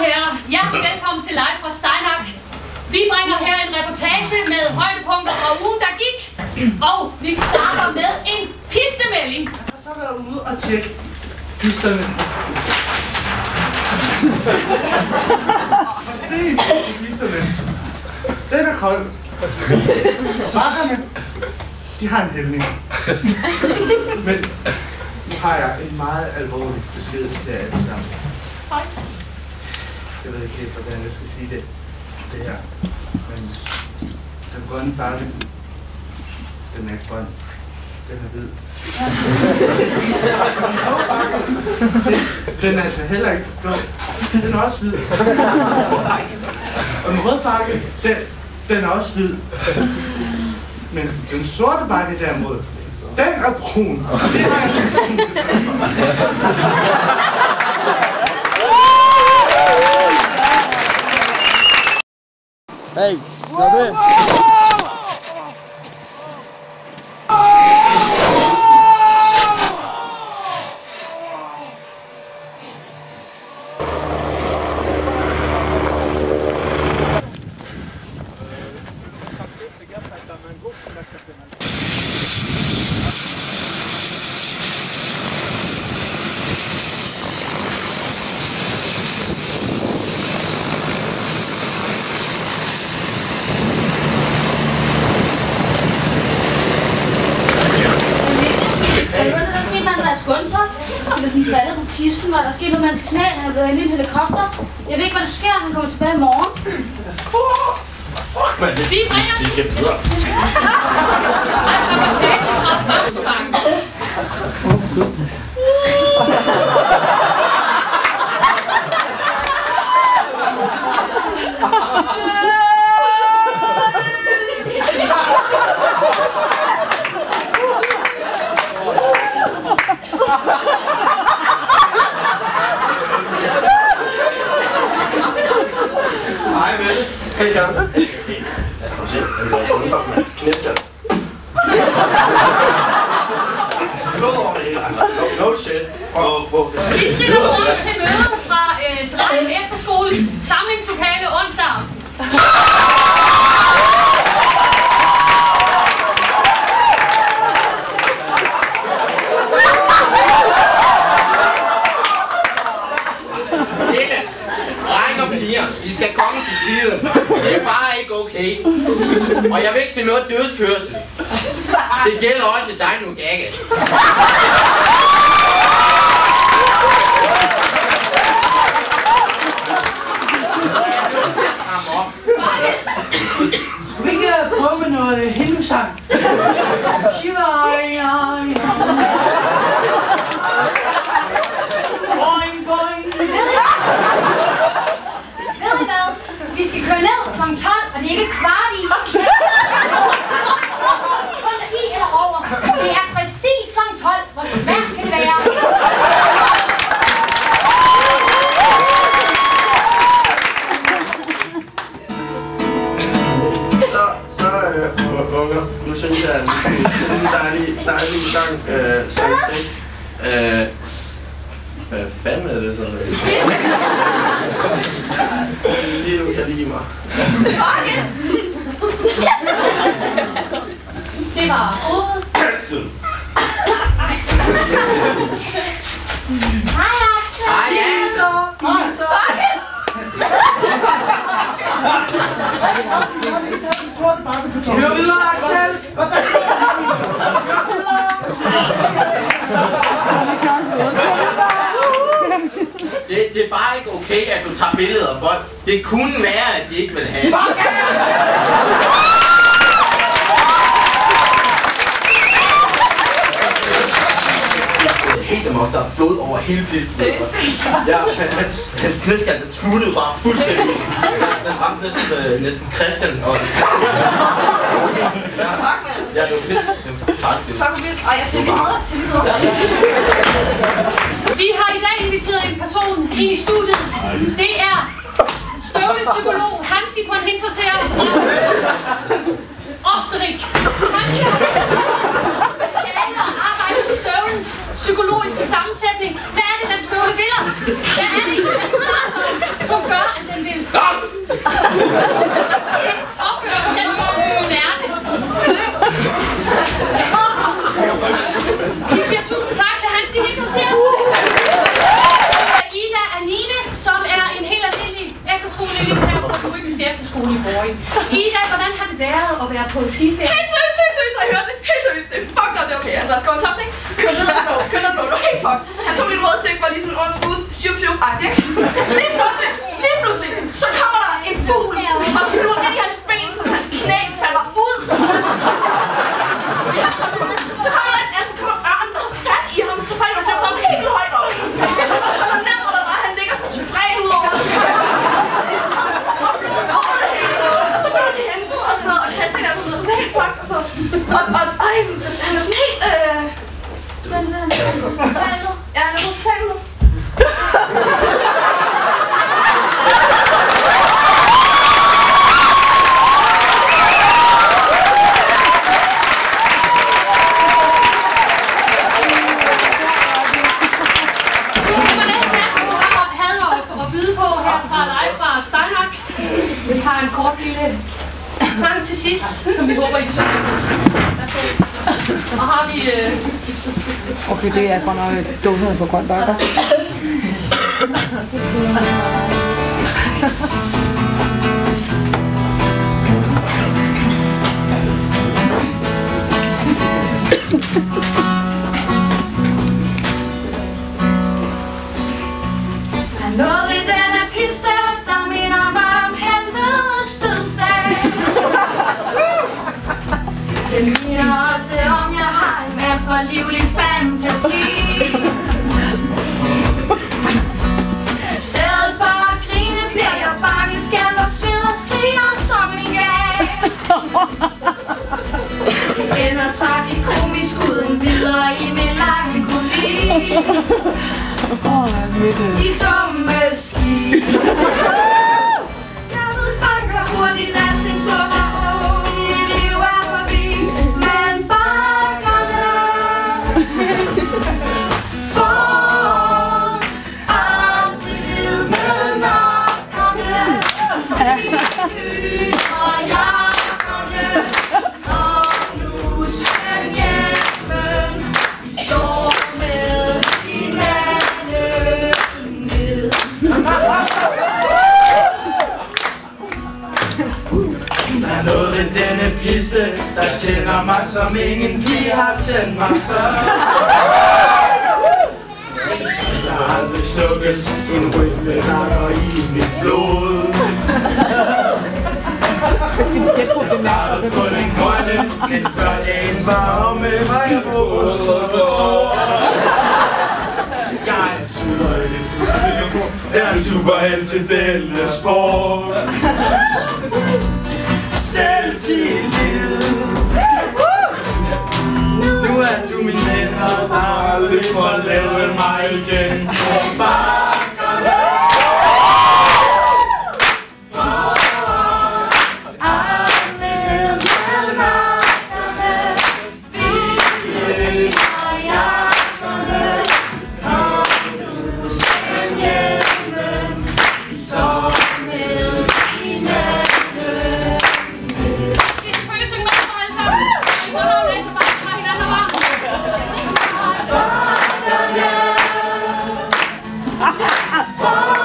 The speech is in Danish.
herrer, hjertelig velkommen til Live fra Steinak. Vi bringer her en reportage med højdepunkter fra ugen, der gik. Og vi starter med en pistemelding. Jeg har så været ude og tjekke pisterne. Den er kold. Bakkerne, de har en hældning. Men nu har jeg en meget alvorlig besked til alle sammen. Hej. Jeg ved ikke helt, hvordan jeg skal sige det her. Men den grønne bakke, den er grøn. Den er hvid. Den er altså heller ikke blå. Den er også hvid. Og den røde bakke, den er også hvid. Men den sorte bakke derimod, den er brun. Det har jeg Hey, gør det! faldet på kisten, og der skete noget med hans knæ, han er blevet hentet i en helikopter. Jeg ved ikke, hvad der sker, han kommer tilbage i morgen. Fuck, mand, vi skal videre. Reportage fra Bamsebanken. Hej, Mette. Hej, Jan. Prøv at se, jeg vil være sådan for, mand. Knæsker. Blod over det hele. No shit. Vi stiller morgen til møde fra Drejm Efterskoles samlingslokale onsdag. De skal komme til tiden. Det er bare ikke okay. Og jeg vil ikke se noget dødskørsel. Det gælder også dig nu, Gaga. Vi kan prøve med noget hindusang. Boing, boing. Ved I hvad? Vi skal køre ned kl. 12, og det er ikke kvart i. Kun i eller over. Det er præcis kl. 12. Hvor svært kan det være? Unger, nu synes jeg, at der er lige sang 6. Hvad fanden er det sådan? Sig, du kan lide mig. Okay. Det var hovedet. Hej, Axel. Hej, Axel. Kør videre, Axel. Det er bare ikke okay, at du tager billeder af folk. Det kunne være, at de ikke vil have. Helt amok, der er blod over hele pisten. Ja, hans knæskal, den smuttede bare fuldstændig. Den ramte næsten Christian. Og ja, det var pisse. Og jeg ser lige videre. Vi har i dag inviteret en person ind i studiet. Det er støvlepsykolog Hansi von Hinterseer fra Østerrike. Hansi har speciale og arbejder med støvlens psykologiske sammensætning. Hvad er det, den støvle vil os? Hvad er det i den barndom, som gør, Vi siger tusind tak til Hansi Nikkelsen. Ida Anine, som er en helt almindelig efterskoleelev her på den rytmiske efterskole i Borg. Ida, hvordan har det været at være på skiferie? Helt seriøst, jeg hørte det. Helt seriøst, det er fucked up, det er okay. Andreas går en top, ikke? Kør ned på, du er helt fucked. Han tog lidt rød stykke, var lige sådan on smooth, shup-shup-agtig, ikke? Lige pludselig, så kommer der en fugl, og flyver ind i hans ben, så hans knæ falder ud. Så kommer der en anden, ørn, og så fat i ham, så falder han løfter ham helt højt op. Så han falder ned, og han ligger spredt ud over det. Og blod over det hele. Og så bliver han hentet og sådan noget, og Christian er sådan helt fucked og sådan noget. Og han er sådan helt, Ja, han er på hospitalet nu. Vi har en kort lille sang til sidst, som vi håber, I kan synge. Og har vi... Okay, det er godt nok dåserne på grøn bakker. Noget i denne piste, der minder mig om helvedes dødsdag. Det minder også om, jeg har en alt for livlig fantasi. I stedet for at grine, bliver jeg bange, skælder, sved og skriger som en gal. Jeg ender tragikomisk uden videre i melankoli. De dumme skib. Jeg ved banker hurtigt, alting slukker. Mit liv er forbi, men bankerne får os aldrig ned med nakkerne. Lyn og jakkerne, og nu skal hjemmen. Vi står med hinanden. Der er noget ved denne piste, der tænder mig, som ingen pige har tændt mig før. Der har aldrig slukkes en rytme, der går i mit blod. Jeg startede på den grønne, men før dagen var omme, var jeg på ultrasår. Jeg er en superhelt til denne sport. Selvtillid. Nu er du min ven, og der aldrig forlade mig igen. Og bakkerne for os aldrig med nakkerne. Bilen og jakkerne, og nu skal hjemmen. Vi står med hinanden. For